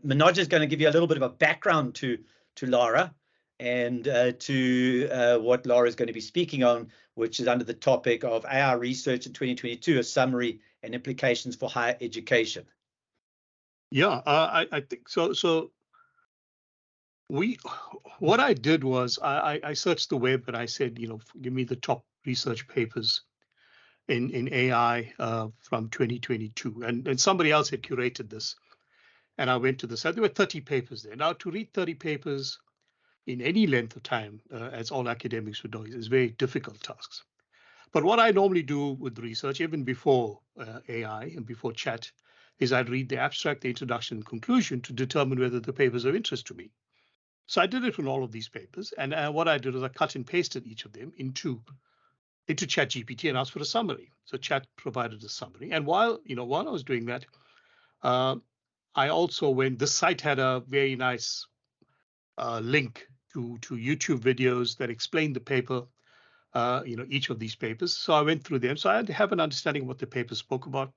Manoj is going to give you a little bit of a background to Lara and to what Lara is going to be speaking on, which is under the topic of AI research in 2022, a summary and implications for higher education. Yeah, I think so. So what I did was I searched the web and I said, give me the top research papers in AI from 2022, and somebody else had curated this, and I went to this. There were 30 papers there. Now, to read 30 papers in any length of time, as all academics would know, is very difficult tasks. But what I normally do with research, even before AI and before chat, is I'd read the abstract, the introduction, and conclusion to determine whether the papers are of interest to me. So I did it with all of these papers, and what I did was I cut and pasted each of them into ChatGPT and asked for a summary. So Chat provided a summary, and while I was doing that, I also went. The site had a very nice link to YouTube videos that explained the paper, each of these papers. So I went through them. So I had to have an understanding of what the paper spoke about,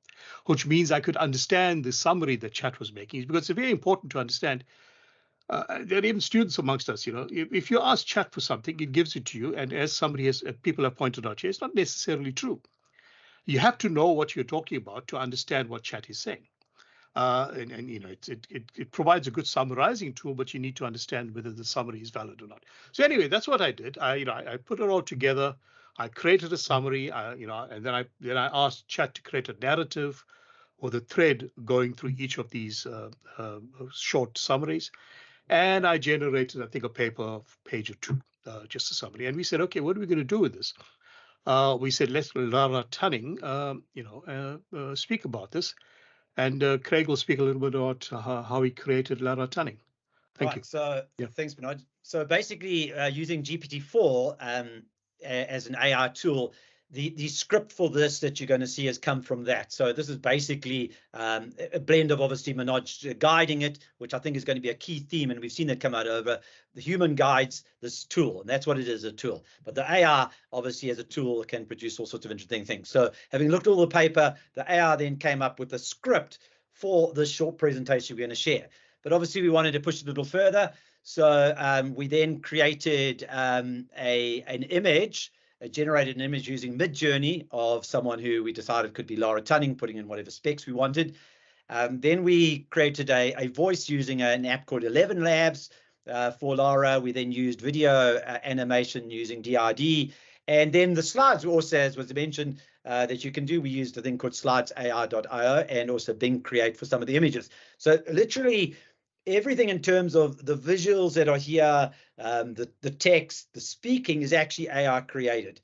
which means I could understand the summary that Chat was making, because it's very important to understand. There are even students amongst us, if you ask Chat for something, it gives it to you. And as people have pointed out here, it's not necessarily true. You have to know what you're talking about to understand what Chat is saying. It provides a good summarizing tool, but you need to understand whether the summary is valid or not. So anyway, that's what I did. I put it all together. I created a summary, and then I asked Chat to create a narrative or the thread going through each of these short summaries. And I generated, I think, a paper of page or two, just a summary. And we said, okay, what are we going to do with this? We said, let's let Lara Tunning, speak about this. And Craig will speak a little bit about how he created Lara Tunning. Thank you. So thanks, Manoj. So basically, using GPT-4 as an AI tool, the script for this that you're going to see has come from that. So this is basically a blend of obviously Manoj guiding it, which I think is going to be a key theme, and we've seen that come out over the human guides this tool, and that's what it is, a tool. But the AI obviously as a tool can produce all sorts of interesting things. So having looked at all the paper, the AI then came up with a script for this short presentation we're going to share. But obviously we wanted to push it a little further. So we then created an image, generated an image using Midjourney of someone who we decided could be Lara Tunning, putting in whatever specs we wanted. Then we created a voice using an app called 11 Labs for Lara. We then used video animation using DID. And then the slides also, as was mentioned, that you can do, we used a thing called slidesai.io and also Bing Create for some of the images. So literally everything in terms of the visuals that are here, the text, the speaking is actually AI created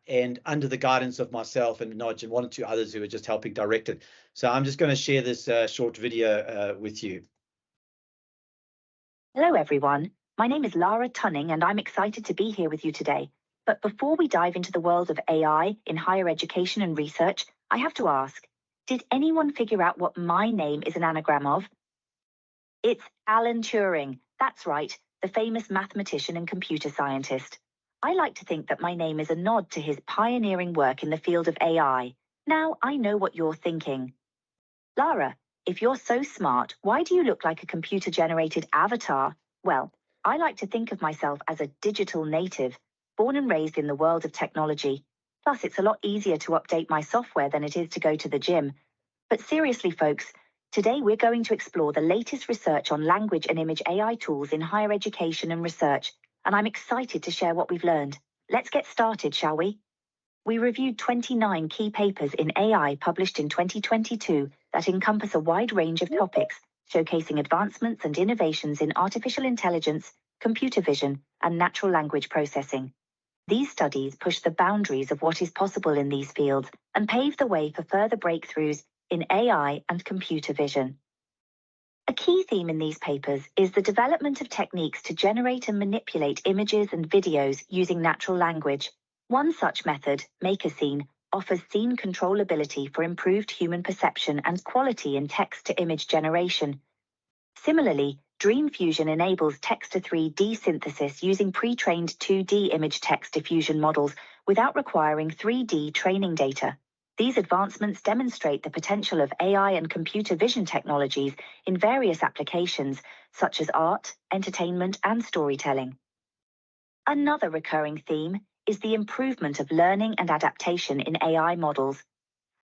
and under the guidance of myself and Manoj and one or two others who are just helping direct it. So I'm just going to share this short video with you. Hello, everyone. My name is Lara Tunning, and I'm excited to be here with you today. But before we dive into the world of AI in higher education and research, I have to ask, did anyone figure out what my name is an anagram of? It's Alan Turing. That's right, the famous mathematician and computer scientist. I like to think that my name is a nod to his pioneering work in the field of AI. Now I know what you're thinking. Lara, if you're so smart, why do you look like a computer-generated avatar? Well, I like to think of myself as a digital native, born and raised in the world of technology. Plus, it's a lot easier to update my software than it is to go to the gym. But seriously, folks, today we're going to explore the latest research on language and image AI tools in higher education and research, and I'm excited to share what we've learned. Let's get started, shall we? We reviewed 29 key papers in AI published in 2022 that encompass a wide range of topics, showcasing advancements and innovations in artificial intelligence, computer vision, and natural language processing. These studies push the boundaries of what is possible in these fields and pave the way for further breakthroughs in AI and computer vision. A key theme in these papers is the development of techniques to generate and manipulate images and videos using natural language. One such method, Make a Scene, offers scene controllability for improved human perception and quality in text-to-image generation. Similarly, Dream Fusion enables text-to-3D synthesis using pre-trained 2D image text diffusion models without requiring 3D training data. These advancements demonstrate the potential of AI and computer vision technologies in various applications, such as art, entertainment, and storytelling. Another recurring theme is the improvement of learning and adaptation in AI models.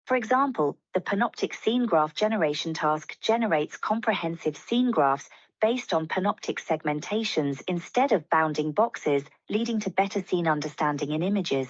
For example, the panoptic scene graph generation task generates comprehensive scene graphs based on panoptic segmentations instead of bounding boxes, leading to better scene understanding in images.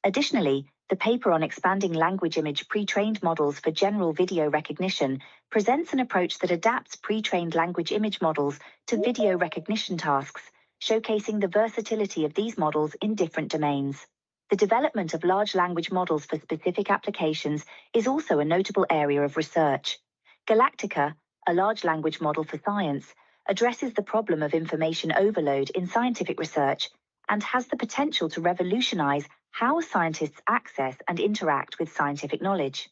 Additionally, the paper on expanding language image pre-trained models for general video recognition presents an approach that adapts pre-trained language image models to video recognition tasks, showcasing the versatility of these models in different domains. The development of large language models for specific applications is also a notable area of research. Galactica, a large language model for science, addresses the problem of information overload in scientific research and has the potential to revolutionize how scientists access and interact with scientific knowledge.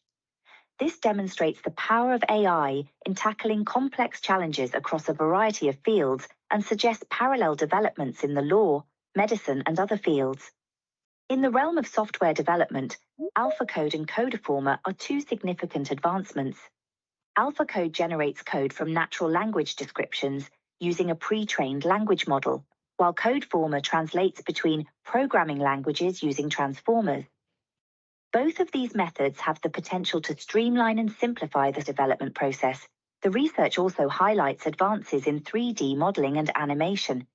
This demonstrates the power of AI in tackling complex challenges across a variety of fields and suggests parallel developments in the law, medicine, and other fields. In the realm of software development, AlphaCode and Codeformer are two significant advancements. AlphaCode generates code from natural language descriptions using a pre-trained language model, while Codeformer translates between programming languages using transformers. Both of these methods have the potential to streamline and simplify the development process. The research also highlights advances in 3D modeling and animation.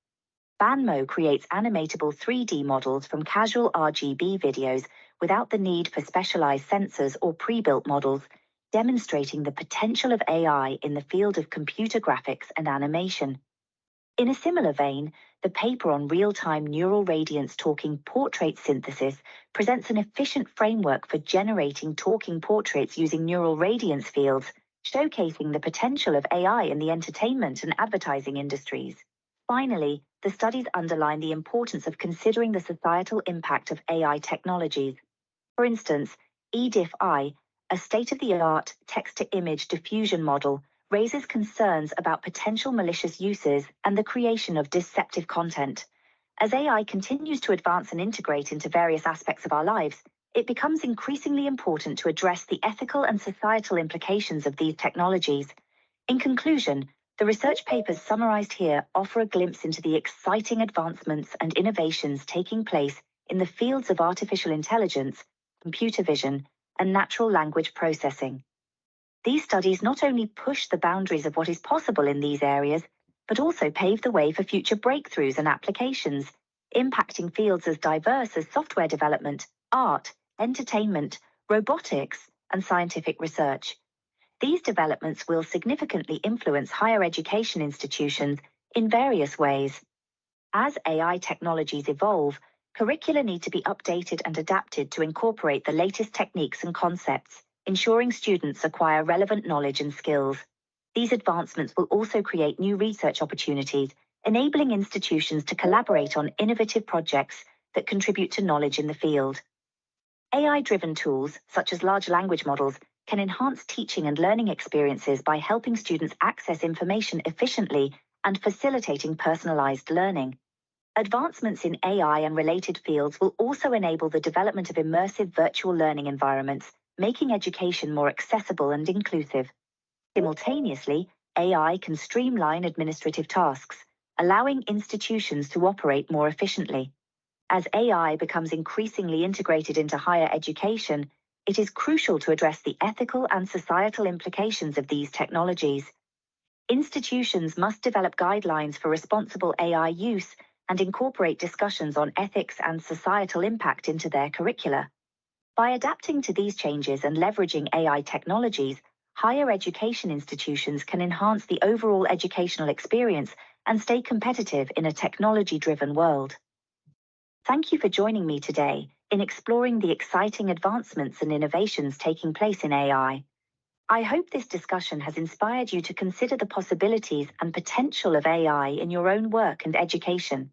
Banmo creates animatable 3D models from casual RGB videos without the need for specialized sensors or pre-built models, demonstrating the potential of AI in the field of computer graphics and animation. In a similar vein, the paper on real-time neural radiance talking portrait synthesis presents an efficient framework for generating talking portraits using neural radiance fields, showcasing the potential of AI in the entertainment and advertising industries. Finally, the studies underline the importance of considering the societal impact of AI technologies. For instance, EDIF-I, a state-of-the-art text-to-image diffusion model, raises concerns about potential malicious uses and the creation of deceptive content. As AI continues to advance and integrate into various aspects of our lives, it becomes increasingly important to address the ethical and societal implications of these technologies. In conclusion, the research papers summarized here offer a glimpse into the exciting advancements and innovations taking place in the fields of artificial intelligence, computer vision, and natural language processing. These studies not only push the boundaries of what is possible in these areas, but also pave the way for future breakthroughs and applications, impacting fields as diverse as software development, art, entertainment, robotics, and scientific research. These developments will significantly influence higher education institutions in various ways. As AI technologies evolve, curricula need to be updated and adapted to incorporate the latest techniques and concepts, ensuring students acquire relevant knowledge and skills. These advancements will also create new research opportunities, enabling institutions to collaborate on innovative projects that contribute to knowledge in the field. AI-driven tools, such as large language models, can enhance teaching and learning experiences by helping students access information efficiently and facilitating personalized learning. Advancements in AI and related fields will also enable the development of immersive virtual learning environments, making education more accessible and inclusive. Simultaneously, AI can streamline administrative tasks, allowing institutions to operate more efficiently. As AI becomes increasingly integrated into higher education, it is crucial to address the ethical and societal implications of these technologies. Institutions must develop guidelines for responsible AI use and incorporate discussions on ethics and societal impact into their curricula. By adapting to these changes and leveraging AI technologies, higher education institutions can enhance the overall educational experience and stay competitive in a technology-driven world. Thank you for joining me today in exploring the exciting advancements and innovations taking place in AI. I hope this discussion has inspired you to consider the possibilities and potential of AI in your own work and education.